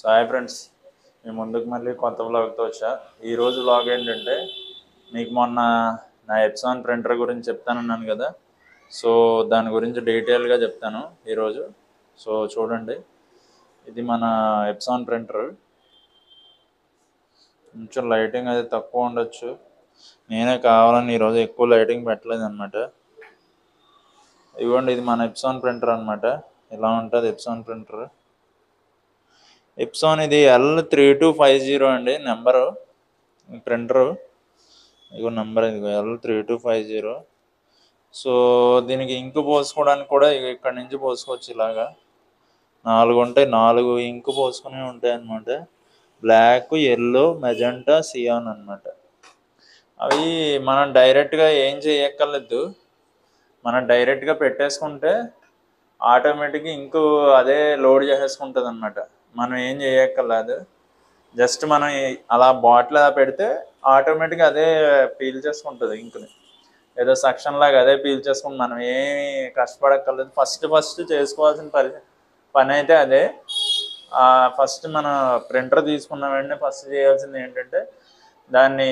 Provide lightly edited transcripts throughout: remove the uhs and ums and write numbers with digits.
So hi friends, మీ ముందుకు మళ్ళీ కొత్త వ్లాగ్తో వచ్చా. ఈరోజు వ్లాగ్ ఏంటంటే, మీకు మొన్న నా ఎప్సాన్ ప్రింటర్ గురించి చెప్తానన్నాను కదా. సో దాని గురించి డీటెయిల్గా చెప్తాను ఈరోజు. సో చూడండి, ఇది మన ఎప్సాన్ ప్రింటర్. కొంచెం లైటింగ్ అది తక్కువ ఉండొచ్చు, నేనే కావాలని ఈరోజు ఎక్కువ లైటింగ్ పెట్టలేదు అనమాట. ఇవ్వండి, ఇది మన ఎప్సాన్ ప్రింటర్ అనమాట. ఇలా ఉంటుంది ఎప్సాన్ ప్రింటర్. ఎప్సాన్ ఇది L3250 అండి నెంబరు, ప్రింటరు. ఇగో నెంబర్, ఇది L3250. సో దీనికి ఇంకు పోసుకోవడానికి కూడా ఇక్కడ నుంచి పోసుకోవచ్చు. ఇలాగా 4 ఉంటాయి, 4 ఇంకు పోసుకునే ఉంటాయి అన్నమాట. బ్లాక్, ఎల్లో, మెజెంటా, సియాన్ అనమాట. అవి మనం డైరెక్ట్గా ఏం చేయక్కర్లేదు, మనం డైరెక్ట్గా పెట్టేసుకుంటే ఆటోమేటిక్గా ఇంకు అదే లోడ్ చేసేసుకుంటుంది అనమాట. మనం ఏం చేయక్కర్లేదు, జస్ట్ మనం అలా బాటిల్ అలా పెడితే ఆటోమేటిక్గా అదే పీల్ చేసుకుంటుంది ఇంకుని. ఏదో సక్షన్ లాగా అదే పీల్ చేసుకుంటుంది, మనం ఏమి కష్టపడక్కర్లేదు. ఫస్ట్ చేసుకోవాల్సిన పని అయితే అదే. ఫస్ట్ మన ప్రింటర్ తీసుకున్న వెంటనే ఫస్ట్ చేయాల్సింది ఏంటంటే, దాన్ని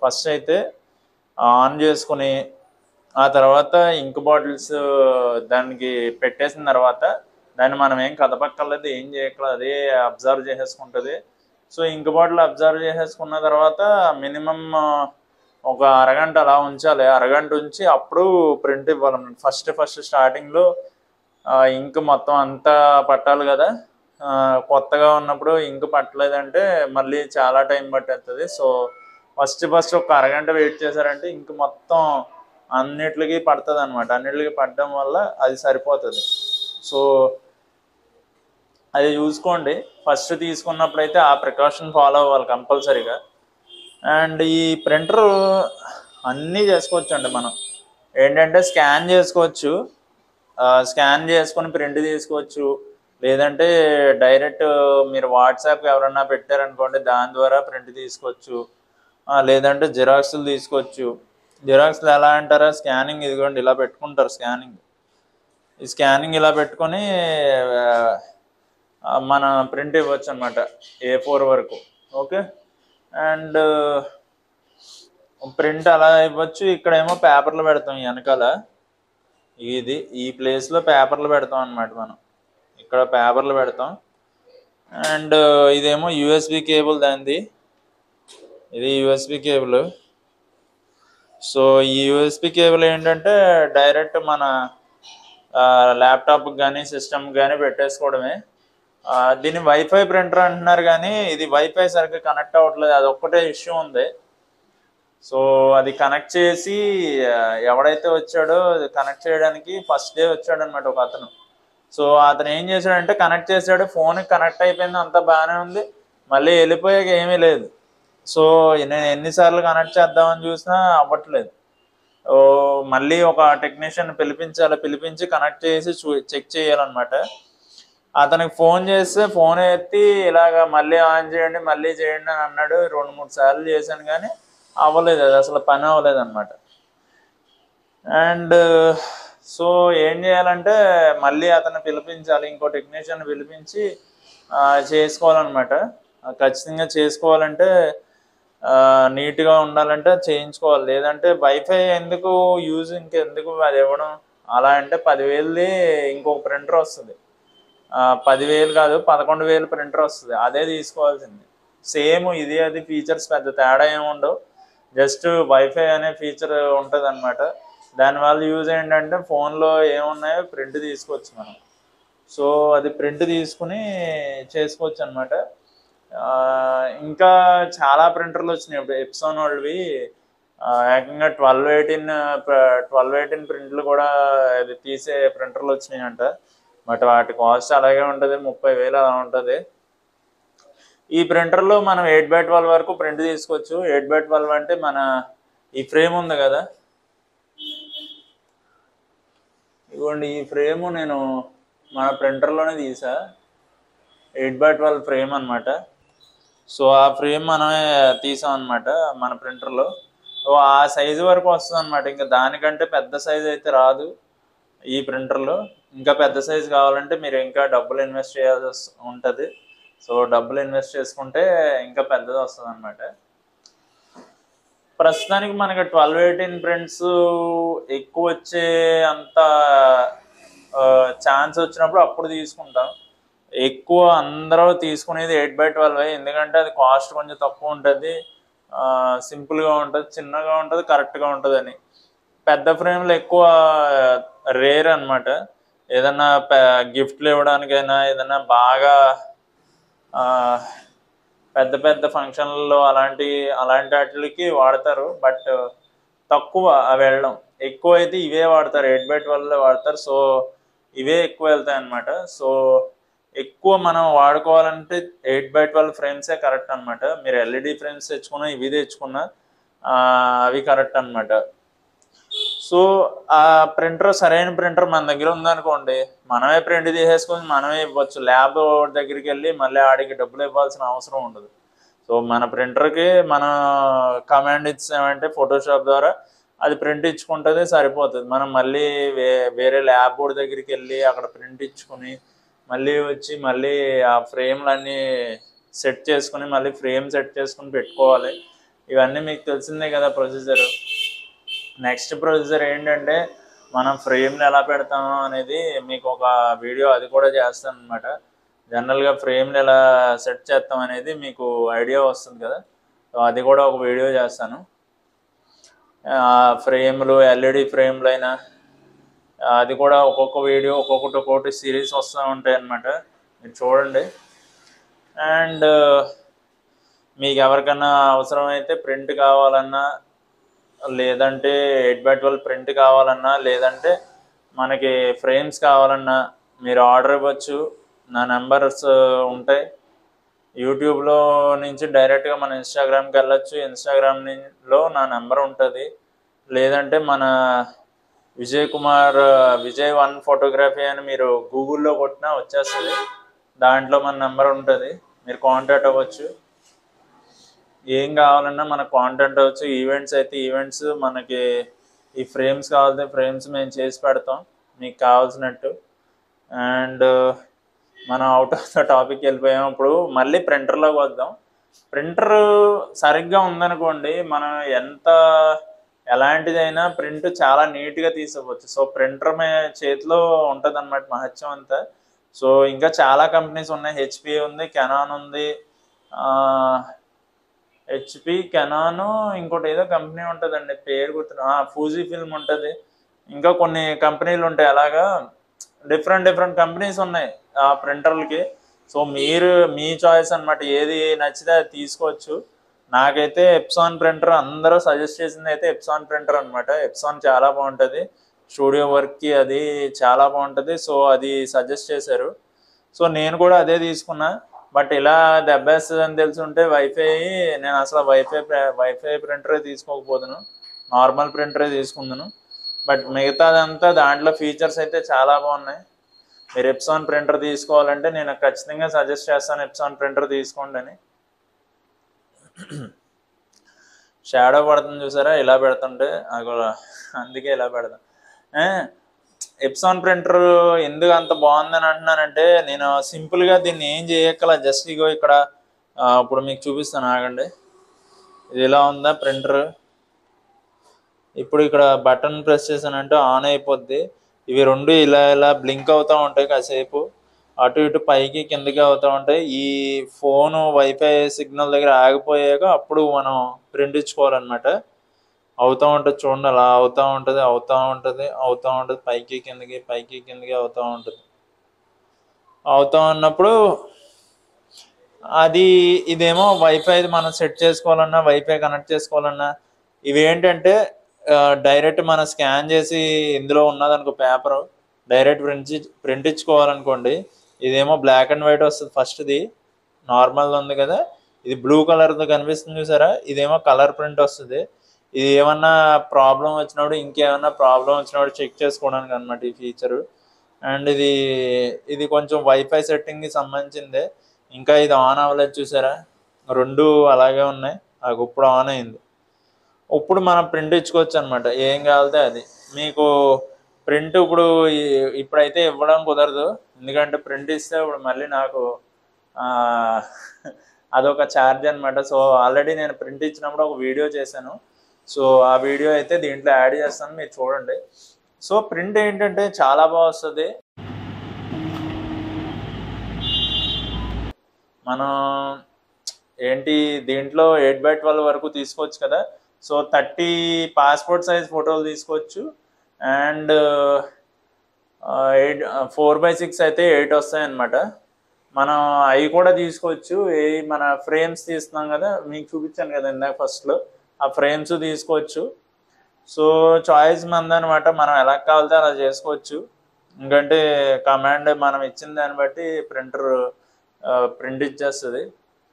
ఫస్ట్ అయితే ఆన్ చేసుకుని, ఆ తర్వాత ఇంక్ బాటిల్స్ దానికి పెట్టేసిన తర్వాత దాన్ని మనం ఏం కదపక్కర్లేదు, ఏం చేయక్కర్లేదు, అదే అబ్జర్వ్ చేసేసుకుంటుంది. సో ఇంక్ బాటిల్ అబ్జర్వ్ చేసేసుకున్న తర్వాత మినిమం ఒక అరగంట అలా ఉంచాలి. అరగంట ఉంచి అప్పుడు ప్రింట్ ఇవ్వాలన్నమాట. ఫస్ట్ స్టార్టింగ్లో ఇంక్ మొత్తం అంతా పట్టాలి కదా. కొత్తగా ఉన్నప్పుడు ఇంక్ పట్టలేదంటే మళ్ళీ చాలా టైం పట్టేస్తుంది. సో ఫస్ట్ ఒక అరగంట వెయిట్ చేశారంటే ఇంక్ మొత్తం అన్నిటికీ పడుతుంది అనమాట. అన్నిటికీ పడడం వల్ల అది సరిపోతుంది. సో అది చూసుకోండి, ఫస్ట్ తీసుకున్నప్పుడైతే ఆ ప్రికాషన్ ఫాలో అవ్వాలి కంపల్సరీగా. అండ్ ఈ ప్రింటర్ అన్నీ చేసుకోవచ్చు అండి. మనం ఏంటంటే స్కాన్ చేసుకోవచ్చు, స్కాన్ చేసుకొని ప్రింట్ తీసుకోవచ్చు. లేదంటే డైరెక్ట్ మీరు వాట్సాప్కి ఎవరన్నా పెట్టారనుకోండి, దాని ద్వారా ప్రింట్ తీసుకోవచ్చు. లేదంటే జిరాక్స్లు తీసుకోవచ్చు. జిరాక్స్లు ఎలా అంటారా, స్కానింగ్ ఇదిగోండి ఇలా పెట్టుకుంటారు. ఈ స్కానింగ్ ఇలా పెట్టుకొని మన ప్రింట్ ఇవ్వచ్చు అనమాట, A4 వరకు. ఓకే, అండ్ ప్రింట్ అలా ఇవ్వచ్చు. ఇక్కడేమో పేపర్లు పెడతాం వెనకాల, ఈ ప్లేస్లో పేపర్లు పెడతాం అనమాట. మనం ఇక్కడ పేపర్లు పెడతాం. అండ్ ఇదేమో USB కేబుల్ దానిది, ఇది USB కేబుల్. సో ఈ USB కేబుల్ ఏంటంటే డైరెక్ట్ మన ల్యాప్టాప్కి కానీ సిస్టమ్కి కానీ పెట్టేసుకోవడమే. దీన్ని వైఫై ప్రింటర్ అంటున్నారు, కానీ ఇది వైఫై సరిగ్గా కనెక్ట్ అవ్వట్లేదు, అది ఒక్కటే ఇష్యూ ఉంది. సో అది కనెక్ట్ చేసి ఎవడైతే వచ్చాడో కనెక్ట్ చేయడానికి ఫస్ట్ డే వచ్చాడు అనమాట ఒక అతను. సో అతను ఏం చేశాడంటే కనెక్ట్ చేశాడు, ఫోన్కి కనెక్ట్ అయిపోయింది, అంతా బాగానే ఉంది. మళ్ళీ వెళ్ళిపోయాక ఏమీ లేదు. సో నేను ఎన్నిసార్లు కనెక్ట్ చేద్దామని చూసినా అవ్వట్లేదు. మళ్ళీ ఒక టెక్నీషియన్ పిలిపించి కనెక్ట్ చేసి చెక్ చేయాలన్నమాట. అతనికి ఫోన్ చేస్తే ఫోన్ ఎత్తి ఇలాగ మళ్ళీ ఆన్ చేయండి మళ్ళీ చేయండి అని అన్నాడు. 2-3 సార్లు చేశాను కానీ అవ్వలేదు, అది అసలు పని అవ్వలేదు అనమాట. అండ్ సో ఏం చేయాలంటే మళ్ళీ అతను పిలిపించాలి, ఇంకో టెక్నీషియన్ పిలిపించి చేసుకోవాలన్నమాట. ఖచ్చితంగా చేసుకోవాలంటే నీట్గా ఉండాలంటే చేయించుకోవాలి. లేదంటే వైఫై ఎందుకు యూజ్, ఇంకెందుకు అది ఇవ్వడం అలా అంటే 10,000ది ఇంకొక ప్రింటర్ వస్తుంది. 10,000 కాదు 11,000 ప్రింటర్ వస్తుంది, అదే తీసుకోవాల్సింది. సేమ్ ఇది అది ఫీచర్స్ పెద్ద తేడా ఏముండవు, జస్ట్ వైఫై అనే ఫీచర్ ఉంటుంది అనమాట. దానివల్ల యూజ్ ఏంటంటే ఫోన్లో ఏమున్నాయో ప్రింట్ తీసుకోవచ్చు మనం. సో అది ప్రింట్ తీసుకుని చేసుకోవచ్చు అనమాట. ఇంకా చాలా ప్రింటర్లు వచ్చినాయి ఇప్పుడు ఎప్సాన్ వాళ్ళవి. ఏకంగా 12-18 ప్రింట్లు కూడా అది తీసే ప్రింటర్లు వచ్చినాయి అంట. బట్ వాటి కాస్ట్ అలాగే ఉంటుంది, 30,000 అలా ఉంటుంది. ఈ ప్రింటర్లో మనం 8x12 వరకు ప్రింట్ తీసుకోవచ్చు. 8x12 అంటే మన ఈ ఫ్రేమ్ ఉంది కదా, ఇదిగోండి ఈ ఫ్రేము నేను మన ప్రింటర్లోనే తీసా, 8x12 ఫ్రేమ్ అనమాట. సో ఆ ఫ్రేమ్ మనమే తీసాం అనమాట మన ప్రింటర్లో. ఆ సైజు వరకు వస్తుంది అనమాట, ఇంకా దానికంటే పెద్ద సైజు అయితే రాదు ఈ ప్రింటర్లో. ఇంకా పెద్ద సైజు కావాలంటే మీరు ఇంకా డబ్బులు ఇన్వెస్ట్ చేయాల్సి ఉంటుంది. సో డబ్బులు ఇన్వెస్ట్ చేసుకుంటే ఇంకా పెద్దది వస్తుంది అనమాట. ప్రస్తుతానికి మనకి 1218 ప్రింట్స్ ఎక్కువ వచ్చే అంత ఛాన్స్ వచ్చినప్పుడు అప్పుడు తీసుకుంటాం. ఎక్కువ అందరూ తీసుకునేది 8x12, ఎందుకంటే అది కాస్ట్ కొంచెం తక్కువ ఉంటుంది, సింపుల్గా ఉంటుంది, చిన్నగా ఉంటుంది, కరెక్ట్గా ఉంటుంది అని. పెద్ద ఫ్రేమ్లు ఎక్కువ రేర్ అనమాట. ఏదన్నా గిఫ్ట్లు ఇవ్వడానికైనా ఏదన్నా బాగా పెద్ద పెద్ద ఫంక్షన్లలో అలాంటి వాటికి వాడతారు. బట్ తక్కువ అవి వెళ్ళడం, ఎక్కువ అయితే ఇవే వాడతారు, 8x12 వాడతారు. సో ఇవే ఎక్కువ వెళ్తాయి అనమాట. సో ఎక్కువ మనం వాడుకోవాలంటే 8x12 ఫ్రేమ్సే కరెక్ట్ అనమాట. మీరు ఎల్ఈడి ఫ్రేమ్స్ తెచ్చుకున్నా ఇవి తెచ్చుకున్నా అవి కరెక్ట్ అనమాట. సో ఆ ప్రింటర్, సరైన ప్రింటర్ మన దగ్గర ఉందనుకోండి, మనమే ప్రింట్ తీసేసుకొని మనమే ఇవ్వచ్చు. ల్యాబ్ దగ్గరికి వెళ్ళి మళ్ళీ ఆడికి డబ్బులు ఇవ్వాల్సిన అవసరం ఉండదు. సో మన ప్రింటర్కి మనం కమాండ్ ఇచ్చామంటే ఫోటోషాప్ ద్వారా అది ప్రింట్ ఇచ్చుకుంటుంది, సరిపోతుంది. మనం మళ్ళీ వేరే ల్యాబ్ బోర్డ్ దగ్గరికి వెళ్ళి అక్కడ ప్రింట్ ఇచ్చుకుని మళ్ళీ వచ్చి మళ్ళీ ఆ ఫ్రేమ్లన్నీ సెట్ చేసుకుని మళ్ళీ ఫ్రేమ్ సెట్ చేసుకుని పెట్టుకోవాలి. ఇవన్నీ మీకు తెలిసిందే కదా ప్రొసీజర్. నెక్స్ట్ ప్రొసీజర్ ఏంటంటే మనం ఫ్రేమ్ని ఎలా పెడతాము అనేది మీకు ఒక వీడియో అది కూడా చేస్తాను అనమాట. జనరల్గా ఫ్రేమ్ని ఎలా సెట్ చేస్తాం అనేది మీకు ఐడియా వస్తుంది కదా, సో అది కూడా ఒక వీడియో చేస్తాను. ఫ్రేమ్లు, ఎల్ఈడి ఫ్రేమ్లు అయినా అది కూడా ఒక్కొక్క వీడియో ఒక్కొక్కటి సిరీస్ వస్తూ ఉంటాయి అన్నమాట, మీరు చూడండి. అండ్ మీకు ఎవరికన్నా అవసరమైతే ప్రింట్ కావాలన్నా, లేదంటే 8x12 ప్రింట్ కావాలన్నా, లేదంటే మనకి ఫ్రేమ్స్ కావాలన్నా మీరు ఆర్డర్ ఇవ్వచ్చు. నా నెంబర్స్ ఉంటాయి. యూట్యూబ్లో నుంచి డైరెక్ట్గా మన ఇన్స్టాగ్రామ్కి వెళ్ళచ్చు. ఇన్స్టాగ్రామ్లో నా నెంబర్ ఉంటుంది. లేదంటే మన విజయ్ 1 ఫోటోగ్రఫీ అని మీరు గూగుల్లో కొట్టినా వచ్చేస్తుంది. దాంట్లో మన నెంబర్ ఉంటుంది, మీరు కాంటాక్ట్ అవ్వచ్చు. ఏం కావాలన్నా మనకు కాంటాక్ట్ అవ్వచ్చు. ఈవెంట్స్ అయితే ఈవెంట్స్, మనకి ఈ ఫ్రేమ్స్ కావాలంటే ఫ్రేమ్స్ మేము చేసి పెడతాం మీకు కావాల్సినట్టు. అండ్ మనం అవుట్ ఆఫ్ ద టాపిక్ వెళ్ళిపోయాం. ఇప్పుడు మళ్ళీ ప్రింటర్లోకి వద్దాం. ప్రింటర్ సరిగ్గా ఉందనుకోండి, మనం ఎలాంటిదైనా ప్రింట్ చాలా నీట్గా తీసుకోవచ్చు. సో ప్రింటర్ చేతిలో ఉంటుంది అన్నమాట మహత్యం అంతా. సో ఇంకా చాలా కంపెనీస్ ఉన్నాయి. హెచ్పి ఉంది, కెనాన్ ఉంది, హెచ్పి, కెనాన్, ఇంకోటి ఏదో కంపెనీ ఉంటుందండి, పేరు గుర్తు, ఫూజీ ఫిల్మ్ ఉంటుంది, ఇంకా కొన్ని కంపెనీలు ఉంటాయి. అలాగా డిఫరెంట్ కంపెనీస్ ఉన్నాయి ఆ ప్రింటర్లకి. సో మీ చాయిస్ అనమాట, ఏది నచ్చితే అది తీసుకోవచ్చు. నాకైతే ఎప్సాన్ ప్రింటర్ అందరూ సజెస్ట్ చేసింది అయితే ఎప్సాన్ ప్రింటర్ అనమాట. ఎప్సాన్ చాలా బాగుంటుంది, స్టూడియో వర్క్కి అది చాలా బాగుంటుంది. సో అది సజెస్ట్ చేశారు, సో నేను కూడా అదే తీసుకున్నా. బట్ ఇలా దెబ్బేస్తుంది అని తెలిసి ఉంటే నేను అసలు వైఫై ప్రింటరే తీసుకోకపోదును, నార్మల్ ప్రింటరే తీసుకుందును. బట్ మిగతాదంతా దాంట్లో ఫీచర్స్ అయితే చాలా బాగున్నాయి. మీరు ఎప్సాన్ ప్రింటర్ తీసుకోవాలంటే నేను ఖచ్చితంగా సజెస్ట్ చేస్తాను, ఎప్సాన్ ప్రింటర్ తీసుకోండి అని. షాడో పడుతుంది చూసారా, ఇలా పెడుతుంటే అందుకే ఇలా పెడతాం. ఎప్సాన్ ప్రింటర్ ఎందుకు అంత బాగుందని అంటున్నానంటే, నేను సింపుల్గా దీన్ని ఏం చేయక్కల, జస్ట్ ఇగో ఇక్కడ ఇప్పుడు మీకు చూపిస్తాను, ఆగండి. ఇది ఇలా ఉందా ప్రింటర్. ఇప్పుడు ఇక్కడ బటన్ ప్రెస్ చేశానంటే ఆన్ అయిపోద్ది. ఇవి రెండు ఇలా బ్లింక్ అవుతూ ఉంటాయి, కాసేపు అటు ఇటు పైకి కిందకి అవుతూ ఉంటాయి. ఈ ఫోను వైఫై సిగ్నల్ దగ్గర ఆగిపోయాక అప్పుడు మనం ప్రింట్ ఇచ్చుకోవాలన్నమాట. అవుతూ ఉంటుంది చూడండి, అలా అవుతూ ఉంటుంది, పైకి కిందకి అవుతూ ఉంటుంది. అవుతూ ఉన్నప్పుడు ఇదేమో వైఫై మనం సెట్ చేసుకోవాలన్నా, వైఫై కనెక్ట్ చేసుకోవాలన్నా, ఇవి ఏంటంటే డైరెక్ట్ మనం స్కాన్ చేసి ఇందులో ఉన్నదనుకో పేపరు డైరెక్ట్ ప్రింట్ ఇచ్చుకోవాలనుకోండి. ఇదేమో బ్లాక్ అండ్ వైట్ వస్తుంది, ఫస్ట్ది నార్మల్ ఉంది కదా, ఇది బ్లూ కలర్తో కనిపిస్తుంది చూసారా, ఇదేమో కలర్ ప్రింట్ వస్తుంది. ఇది ఏమన్నా ప్రాబ్లం వచ్చినప్పుడు, ఇంకేమన్నా ప్రాబ్లం వచ్చినప్పుడు చెక్ చేసుకోవడానికి అనమాట ఈ ఫీచరు. అండ్ ఇది కొంచెం వైఫై సెట్టింగ్కి సంబంధించిందే. ఇంకా ఇది ఆన్ అవ్వలేదు చూసారా, రెండు అలాగే ఉన్నాయి. అది ఇప్పుడు ఆన్ అయింది. ఇప్పుడు మనం ప్రింట్ ఇచ్చుకోవచ్చు అనమాట, ఏం కావాలితే అది. మీకు ప్రింట్ ఇప్పుడైతే ఇవ్వడం కుదరదు, ఎందుకంటే ప్రింట్ ఇస్తే ఇప్పుడు మళ్ళీ నాకు అదొక ఛార్జ్ అనమాట. సో ఆల్రెడీ నేను ప్రింట్ ఇచ్చినప్పుడు ఒక వీడియో చేశాను. సో ఆ వీడియో అయితే దీంట్లో యాడ్ చేస్తాను, మీరు చూడండి. సో ప్రింట్ ఏంటంటే చాలా బాగా వస్తుంది. మనం ఏంటి దీంట్లో 8x12 వరకు తీసుకోవచ్చు కదా. సో 30 పాస్పోర్ట్ సైజ్ ఫోటోలు తీసుకోవచ్చు. అండ్ 4x6 అయితే 8 వస్తాయి అన్నమాట. మనం అవి కూడా తీసుకోవచ్చు. మన ఫ్రేమ్స్ తీస్తున్నాం కదా, మీకు చూపించాను కదా ఇందాక ఫస్ట్లో, ఆ ఫ్రేమ్స్ తీసుకోవచ్చు. సో చాయిస్ మందనమాట, మనం ఎలా కావాలితే అలా చేసుకోవచ్చు. ఎందుకంటే కమాండ్ మనం ఇచ్చిన దాన్ని బట్టి ప్రింటర్ ప్రింట్ ఇచ్చేస్తుంది.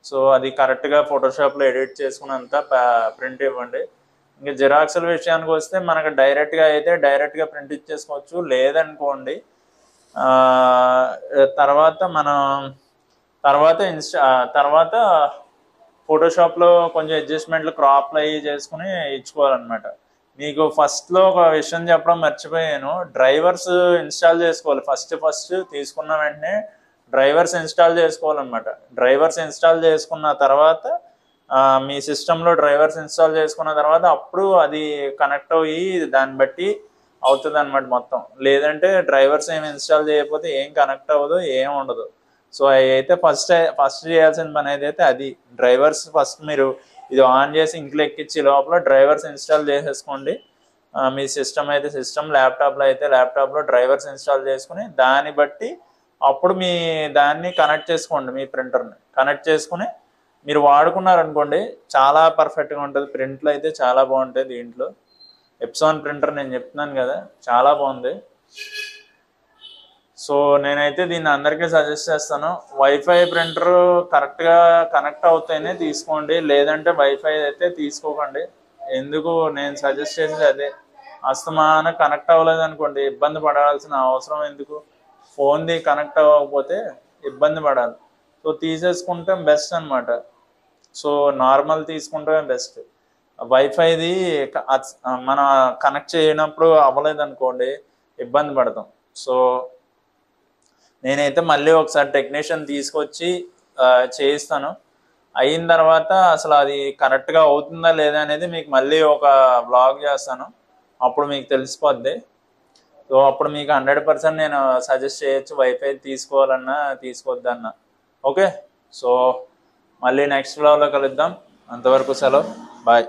సో అది కరెక్ట్గా ఫోటోషాప్లో ఎడిట్ చేసుకున్నంత ప్రింట్ ఇవ్వండి. ఇంకా జిరాక్స్ల విషయానికి వస్తే మనకు డైరెక్ట్గా అయితే డైరెక్ట్గా ప్రింట్ ఇచ్చేసుకోవచ్చు. లేదనుకోండి తర్వాత ఫోటోషాప్లో కొంచెం అడ్జస్ట్మెంట్లు క్రాప్లు అవి చేసుకుని ఇచ్చుకోవాలన్నమాట. మీకు ఫస్ట్లో ఒక విషయం చెప్పడం మర్చిపోయాను, డ్రైవర్స్ ఇన్స్టాల్ చేసుకోవాలి. ఫస్ట్ తీసుకున్న వెంటనే డ్రైవర్స్ ఇన్స్టాల్ చేసుకోవాలన్నమాట. డ్రైవర్స్ ఇన్స్టాల్ చేసుకున్న తర్వాత మీ సిస్టంలో డ్రైవర్స్ ఇన్స్టాల్ చేసుకున్న తర్వాత అప్పుడు అది కనెక్ట్ అయ్యి దాన్ని బట్టి అవుతుంది అనమాట మొత్తం. లేదంటే డ్రైవర్స్ ఏమి ఇన్స్టాల్ చేయకపోతే ఏం కనెక్ట్ అవ్వదు, ఏం ఉండదు. సో అవి అయితే ఫస్ట్ చేయాల్సిన పని అయితే అది డ్రైవర్స్ ఫస్ట్ మీరు ఇది ఆన్ చేసి ఇంట్లో ఎక్కించి లోపల డ్రైవర్స్ ఇన్స్టాల్ చేసేసుకోండి. మీ సిస్టమ్ అయితే ల్యాప్టాప్లో అయితే ల్యాప్టాప్లో డ్రైవర్స్ ఇన్స్టాల్ చేసుకుని దాన్ని బట్టి అప్పుడు మీ దాన్ని కనెక్ట్ చేసుకోండి. మీ ప్రింటర్ని కనెక్ట్ చేసుకుని మీరు వాడుకున్నారనుకోండి చాలా పర్ఫెక్ట్గా ఉంటుంది. ప్రింట్లు అయితే చాలా బాగుంటాయి దీంట్లో. ఎప్సాన్ ప్రింటర్ నేను చెప్తున్నాను కదా, చాలా బాగుంది. సో నేనైతే దీన్ని అందరికీ సజెస్ట్ చేస్తాను. వైఫై ప్రింటర్ కరెక్ట్గా కనెక్ట్ అవుతాయనే తీసుకోండి, లేదంటే వైఫై అయితే తీసుకోకండి. ఎందుకు నేను సజెస్ట్ చేసేది అదే. అస్తమాన కనెక్ట్ అవ్వలేదు అనుకోండి ఇబ్బంది పడాల్సిన అవసరం ఎందుకు. ఫోన్ది కనెక్ట్ అవ్వకపోతే ఇబ్బంది పడాలి. సో తీసేసుకుంటే బెస్ట్ అనమాట. సో నార్మల్ తీసుకుంటే బెస్ట్. వైఫైది మనం కనెక్ట్ చేయనప్పుడు అవ్వలేదు అనుకోండి ఇబ్బంది పడతాం. సో నేనైతే మళ్ళీ ఒకసారి టెక్నీషియన్ తీసుకొచ్చి చేయిస్తాను. అయిన తర్వాత అసలు అది కరెక్ట్గా అవుతుందా లేదా అనేది మీకు మళ్ళీ ఒక బ్లాగ్ చేస్తాను, అప్పుడు మీకు తెలిసిపోద్ది. సో అప్పుడు మీకు 100% నేను సజెస్ట్ చేయొచ్చు వైఫై తీసుకోవాలన్నా తీసుకోవద్దన్నా. ఓకే, సో మళ్ళీ నెక్స్ట్ బ్లాగ్లో కలుద్దాం. అంతవరకు సెలవు, బాయ్.